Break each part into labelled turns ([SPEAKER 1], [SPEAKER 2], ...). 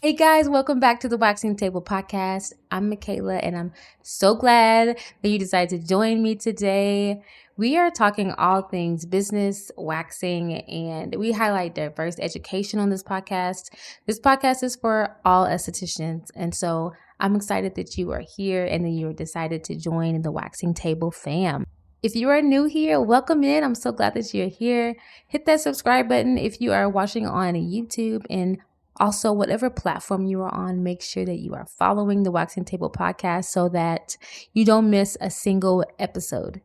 [SPEAKER 1] Hey guys, welcome back to the Waxing Table Podcast. I'm Michaela and I'm so glad that you decided to join me today. We are talking all things business, waxing, and we highlight diverse education on this podcast. This podcast is for all estheticians, and so I'm excited that you are here and that you decided to join the Waxing Table fam. If you are new here, welcome in. I'm so glad that you're here. Hit that subscribe button if you are watching on YouTube, and also, whatever platform you are on, make sure that you are following the Waxing Table podcast so that you don't miss a single episode.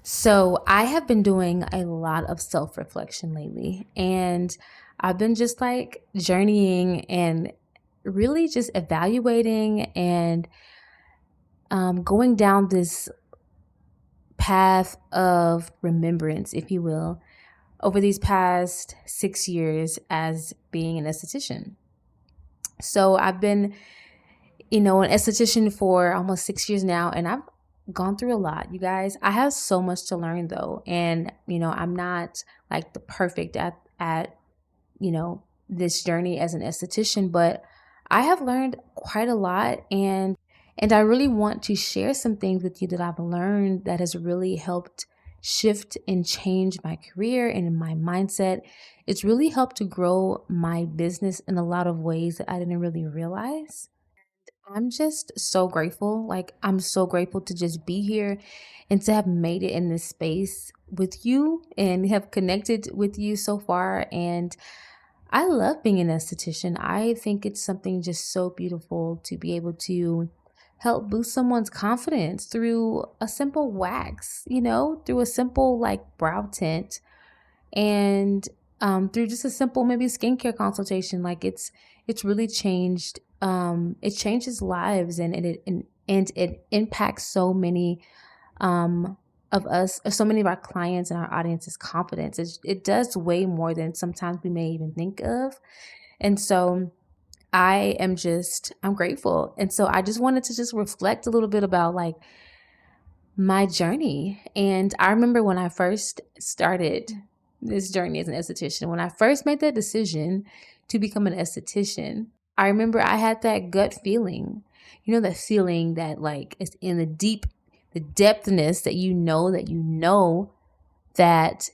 [SPEAKER 1] So, I have been doing a lot of self reflection lately, and I've been just like journeying and really just evaluating and going down this path of remembrance, if you will, over these past 6 years as being an esthetician. So I've been, an esthetician for almost 6 years now, and I've gone through a lot, you guys. I have so much to learn though. And, I'm not like the perfect at this journey as an esthetician, but I have learned quite a lot, and I really want to share some things with you that I've learned that has really helped shift and change my career and my mindset. It's really helped to grow my business in a lot of ways that I didn't really realize. I'm just so grateful. Like, I'm so grateful to just be here and to have made it in this space with you and have connected with you so far. And I love being an esthetician. I think it's something just so beautiful to be able to help boost someone's confidence through a simple wax, through a simple like brow tint, and through just a simple maybe skincare consultation. Like it's really changed. It changes lives, and it impacts so many of us, so many of our clients and our audience's confidence. It does way more than sometimes we may even think of, and so I'm grateful. And so I just wanted to just reflect a little bit about like my journey. And I remember when I first started this journey as an esthetician, when I first made that decision to become an esthetician, I remember I had that gut feeling, that feeling that like it's in the depthness that that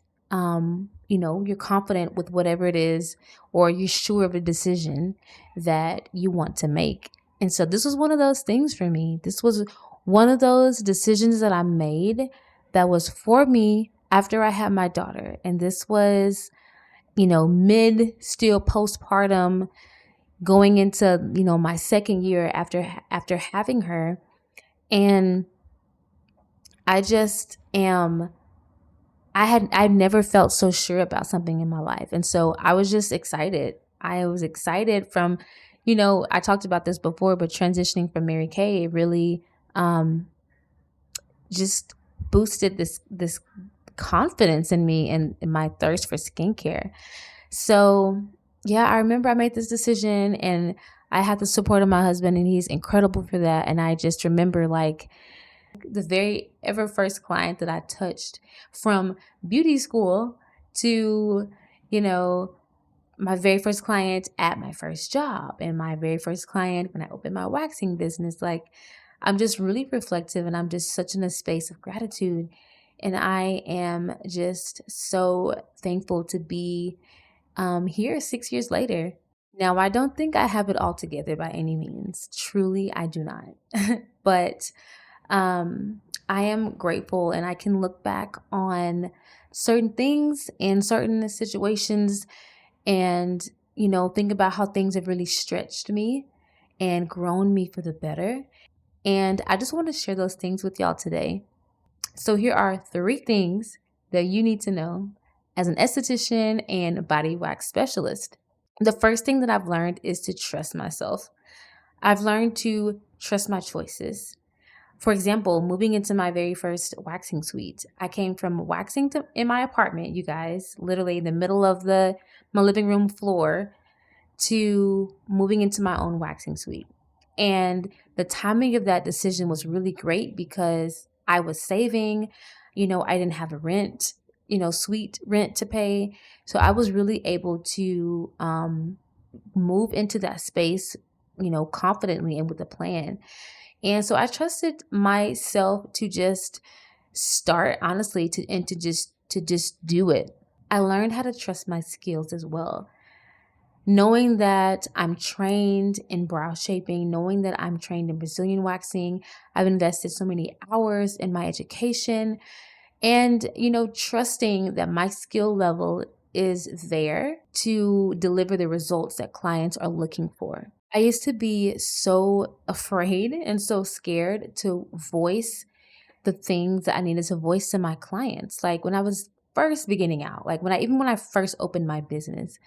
[SPEAKER 1] you're confident with whatever it is, or you're sure of a decision that you want to make. And so this was one of those things for me. This was one of those decisions that I made that was for me after I had my daughter. And this was, mid still postpartum, going into, my second year after having her. And I just am I've never felt so sure about something in my life. And so I was just excited. I was excited from, I talked about this before, but transitioning from Mary Kay really just boosted this confidence in me and in my thirst for skincare. So yeah, I remember I made this decision and I had the support of my husband, and he's incredible for that. And I just remember like the very ever first client that I touched, from beauty school to, my very first client at my first job, and my very first client when I opened my waxing business. Like, I'm just really reflective, and I'm just such in a space of gratitude. And I am just so thankful to be here 6 years later. Now, I don't think I have it all together by any means. Truly, I do not. But I am grateful, and I can look back on certain things and certain situations and, think about how things have really stretched me and grown me for the better. And I just want to share those things with y'all today. So here are 3 things that you need to know as an esthetician and body wax specialist. The first thing that I've learned is to trust myself. I've learned to trust my choices. For example, moving into my very first waxing suite, I came from waxing in my apartment, you guys, literally in the middle of my living room floor, to moving into my own waxing suite. And the timing of that decision was really great because I was saving, I didn't have a suite rent to pay. So I was really able to move into that space, confidently and with a plan. And so I trusted myself to just start honestly to just do it. I learned how to trust my skills as well. Knowing that I'm trained in brow shaping, knowing that I'm trained in Brazilian waxing, I've invested so many hours in my education and, trusting that my skill level is there to deliver the results that clients are looking for. I used to be so afraid and so scared to voice the things that I needed to voice to my clients. Like when I was first beginning out, like when I first opened my business,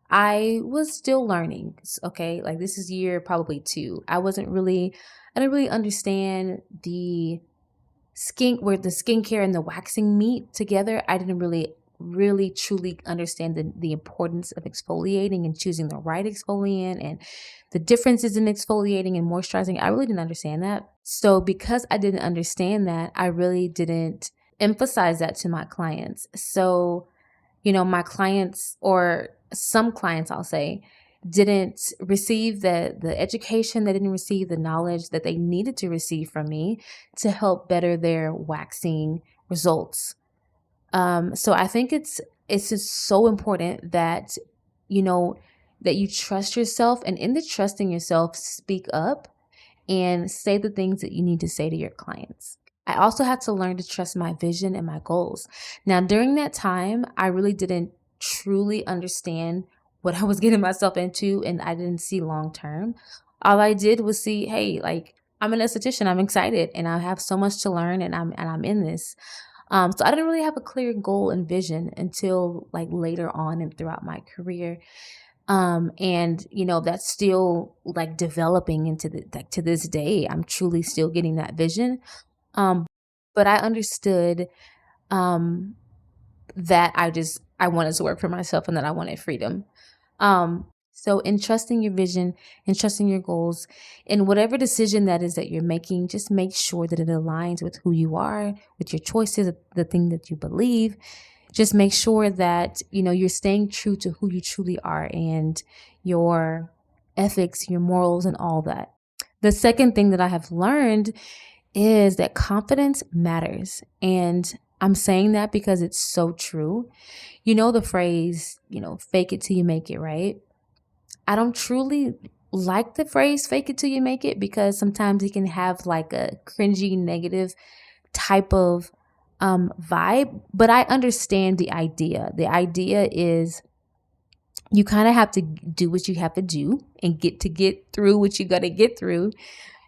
[SPEAKER 1] I was still learning. Okay. Like this is year probably 2. I didn't really understand where the skincare and the waxing meet together. I didn't really truly understand the importance of exfoliating and choosing the right exfoliant and the differences in exfoliating and moisturizing. I really didn't understand that. So because I didn't understand that, I really didn't emphasize that to my clients. So, my clients, or some clients I'll say, didn't receive the education, they didn't receive the knowledge that they needed to receive from me to help better their waxing results. So I think it's just so important that that you trust yourself, and in the trusting yourself, speak up and say the things that you need to say to your clients. I also had to learn to trust my vision and my goals. Now, during that time, I really didn't truly understand what I was getting myself into, and I didn't see long term. All I did was see, hey, like I'm an esthetician, I'm excited, and I have so much to learn, and I'm in this. So I didn't really have a clear goal and vision until like later on and throughout my career. And that's still like developing into to this day. I'm truly still getting that vision. Um, but I understood um that I wanted to work for myself and that I wanted freedom. So in trusting your vision and trusting your goals, in whatever decision that is that you're making, just make sure that it aligns with who you are, with your choices, the thing that you believe. Just make sure that, you're staying true to who you truly are and your ethics, your morals, and all that. The second thing that I have learned is that confidence matters. And I'm saying that because it's so true. You know the phrase, fake it till you make it, right? I don't truly like the phrase fake it till you make it because sometimes it can have like a cringy, negative type of vibe, but I understand the idea. The idea is you kind of have to do what you have to do and get through what you got to get through,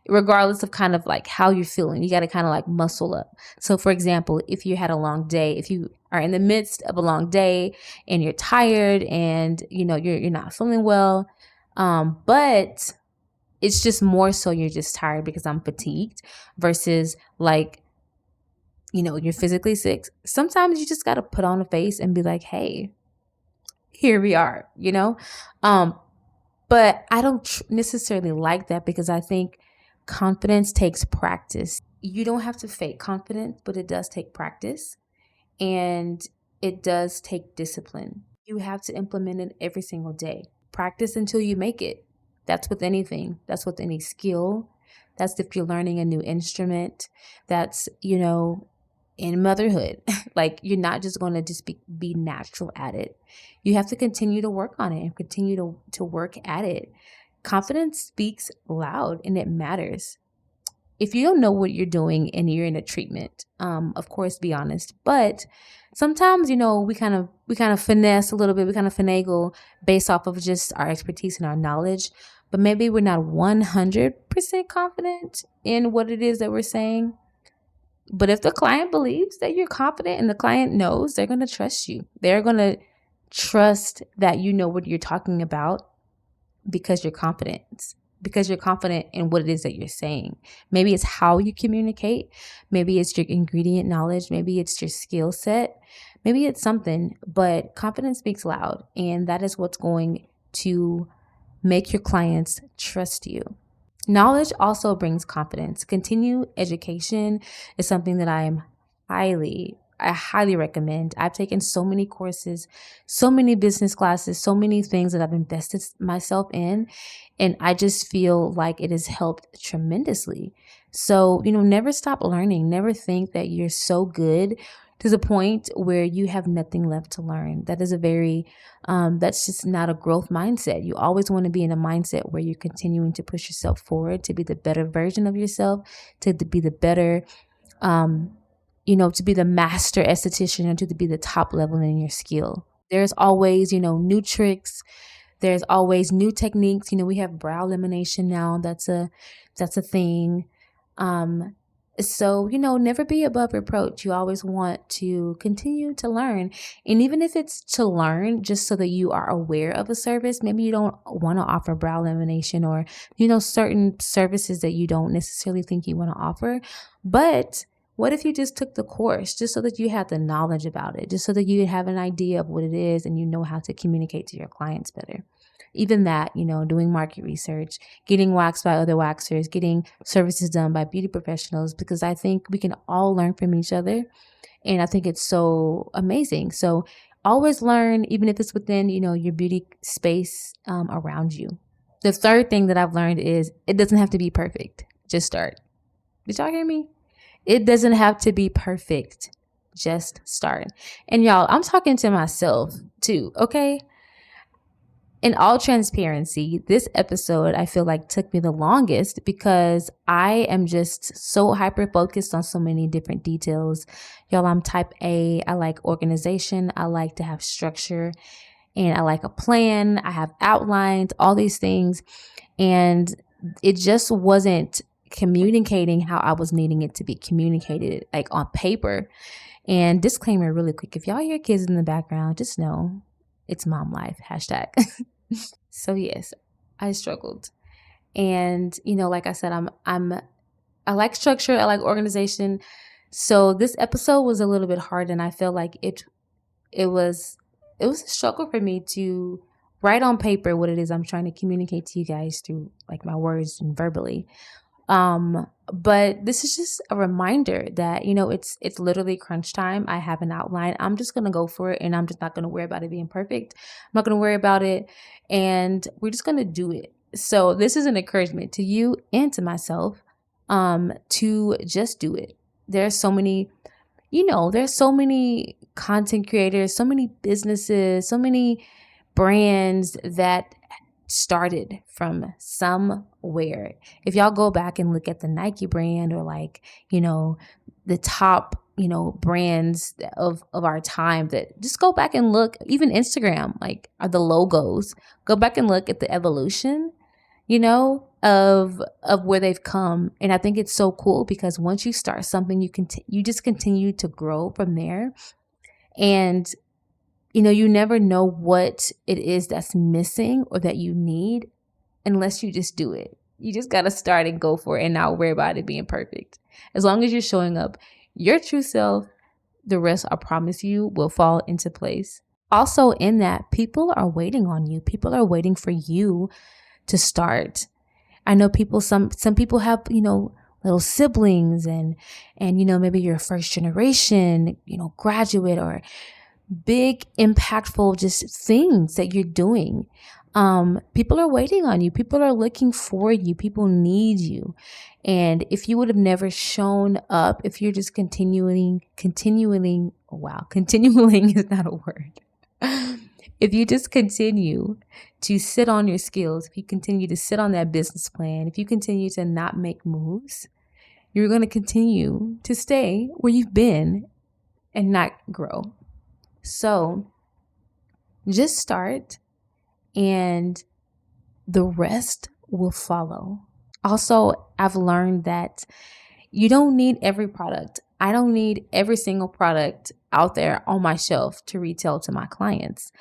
[SPEAKER 1] regardless of kind of like how you're feeling. You got to kind of like muscle up. So for example, if you had a long day, if you are in the midst of a long day and you're tired and you're not feeling well, but it's just more so you're just tired because I'm fatigued versus like you're physically sick. Sometimes you just got to put on a face and be like, hey, here we are, Um, but I don't necessarily like that because I think confidence takes practice. You don't have to fake confidence, but it does take practice and it does take discipline. You have to implement it every single day. Practice until you make it. That's with anything. That's with any skill. That's if you're learning a new instrument. That's, in motherhood. Like you're not just going to just be natural at it. You have to continue to work on it and continue to work at it. Confidence speaks loud and it matters. If you don't know what you're doing and you're in a treatment, of course, be honest. But sometimes, we kind of finesse a little bit. We kind of finagle based off of just our expertise and our knowledge. But maybe we're not 100% confident in what it is that we're saying. But if the client believes that you're confident and the client knows, they're going to trust you. They're going to trust that you know what you're talking about because you're confident. Because you're confident in what it is that you're saying. Maybe it's how you communicate. Maybe it's your ingredient knowledge. Maybe it's your skill set. Maybe it's something, but confidence speaks loud. And that is what's going to make your clients trust you. Knowledge also brings confidence. Continued education is something that I I highly recommend. I've taken so many courses, so many business classes, so many things that I've invested myself in. And I just feel like it has helped tremendously. So, never stop learning. Never think that you're so good to the point where you have nothing left to learn. That is that's just not a growth mindset. You always want to be in a mindset where you're continuing to push yourself forward to be the better version of yourself, to be the better, to be the master esthetician, or to be the top level in your skill. There's always, new tricks. There's always new techniques. We have brow lamination now. That's a thing. So, never be above reproach. You always want to continue to learn. And even if it's to learn just so that you are aware of a service, maybe you don't want to offer brow lamination or, certain services that you don't necessarily think you want to offer. But what if you just took the course just so that you had the knowledge about it, just so that you have an idea of what it is and you know how to communicate to your clients better? Even that, doing market research, getting waxed by other waxers, getting services done by beauty professionals, because I think we can all learn from each other. And I think it's so amazing. So always learn, even if it's within, your beauty space around you. The third thing that I've learned is it doesn't have to be perfect. Just start. Did y'all hear me? It doesn't have to be perfect. Just start. And y'all, I'm talking to myself too, okay? In all transparency, this episode I feel like took me the longest because I am just so hyper focused on so many different details. Y'all, I'm type A. I like organization. I like to have structure, and I like a plan. I have outlines, all these things. And it just wasn't communicating how I was needing it to be communicated, like on paper. And disclaimer really quick, if y'all hear kids in the background, just know it's mom life, hashtag. So yes, I struggled. And, like I said, I like structure. I like organization. So this episode was a little bit hard, and I feel like it was a struggle for me to write on paper what it is I'm trying to communicate to you guys through like my words and verbally. But this is just a reminder that, it's literally crunch time. I have an outline. I'm just going to go for it, and I'm just not going to worry about it being perfect. I'm not going to worry about it, and we're just going to do it. So this is an encouragement to you and to myself, to just do it. There's so many content creators, so many businesses, so many brands that started from somewhere. If y'all go back and look at the Nike brand or the top, brands of our time, that just go back and look, even Instagram, are the logos, go back and look at the evolution, of where they've come. And I think it's so cool because once you start something, you just continue to grow from there. And you never know what it is that's missing or that you need unless you just do it. You just got to start and go for it and not worry about it being perfect. As long as you're showing up your true self, the rest, I promise you, will fall into place. Also in that, people are waiting on you. People are waiting for you to start. I know some people have, little siblings and maybe you're a first generation, graduate or big impactful just things that you're doing. People are waiting on you. People are looking for you. People need you. And if you would have never shown up, if you're just continuing is not a word. If you just continue to sit on your skills, if you continue to sit on that business plan, if you continue to not make moves, you're going to continue to stay where you've been and not grow. So just start and the rest will follow. Also, I've learned that you don't need every product. I don't need every single product out there on my shelf to retail to my clients.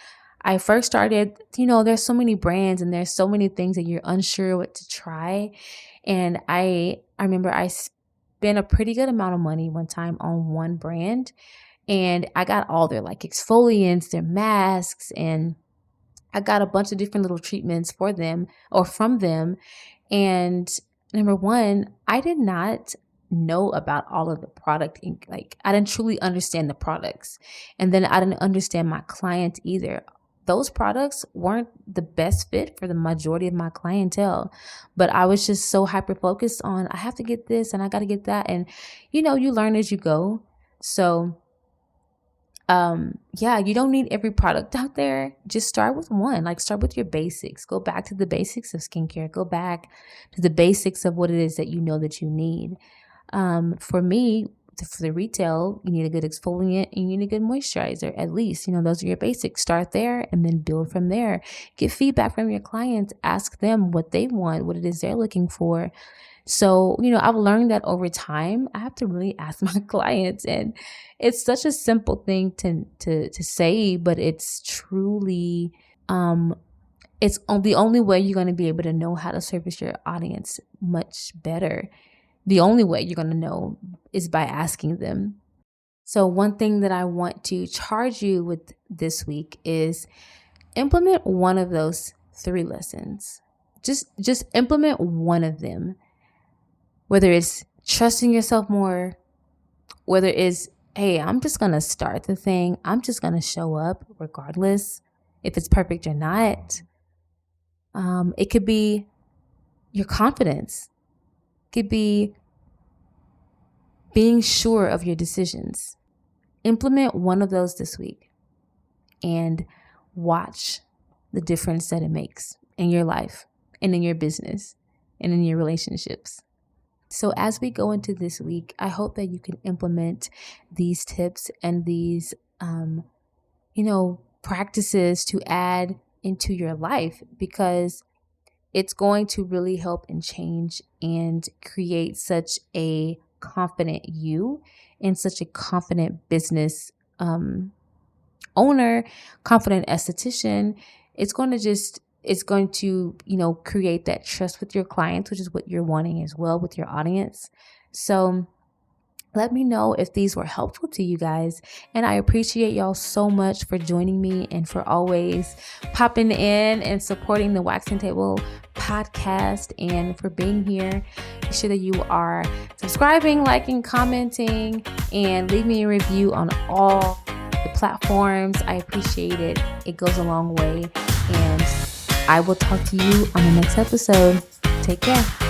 [SPEAKER 1] I first started, there's so many brands and there's so many things that you're unsure what to try. And I remember I spent a pretty good amount of money one time on one brand. And I got all their exfoliants, their masks, and I got a bunch of different little treatments for them or from them. And number one, I did not know about all of the product. Like, I didn't truly understand the products. And then I didn't understand my client either. Those products weren't the best fit for the majority of my clientele, but I was just so hyper focused on, I have to get this and I got to get that. And, you learn as you go. So, yeah, you don't need every product out there. Just start with one. Like, start with your basics. Go back to the basics of skincare. Go back to the basics of what it is that that you need. For me, for the retail, you need a good exfoliant and you need a good moisturizer. At least, those are your basics. Start there and then build from there. Get feedback from your clients. Ask them what they want, what it is they're looking for. So, I've learned that over time, I have to really ask my clients, and it's such a simple thing to say, but it's truly, it's the only way you're going to be able to know how to service your audience much better. The only way you're going to know is by asking them. So one thing that I want to charge you with this week is implement one of those 3 lessons. Just implement one of them. Whether it's trusting yourself more, whether it's, hey, I'm just going to start the thing. I'm just going to show up regardless if it's perfect or not. It could be your confidence. It could be being sure of your decisions. Implement one of those this week and watch the difference that it makes in your life and in your business and in your relationships. So as we go into this week, I hope that you can implement these tips and these, practices to add into your life, because it's going to really help and change and create such a confident you and such a confident business owner, confident esthetician. It's going to, create that trust with your clients, which is what you're wanting as well with your audience. So let me know if these were helpful to you guys. And I appreciate y'all so much for joining me and for always popping in and supporting the Waxing Table podcast and for being here. Make sure that you are subscribing, liking, commenting, and leave me a review on all the platforms. I appreciate it. It goes a long way. And I will talk to you on the next episode. Take care.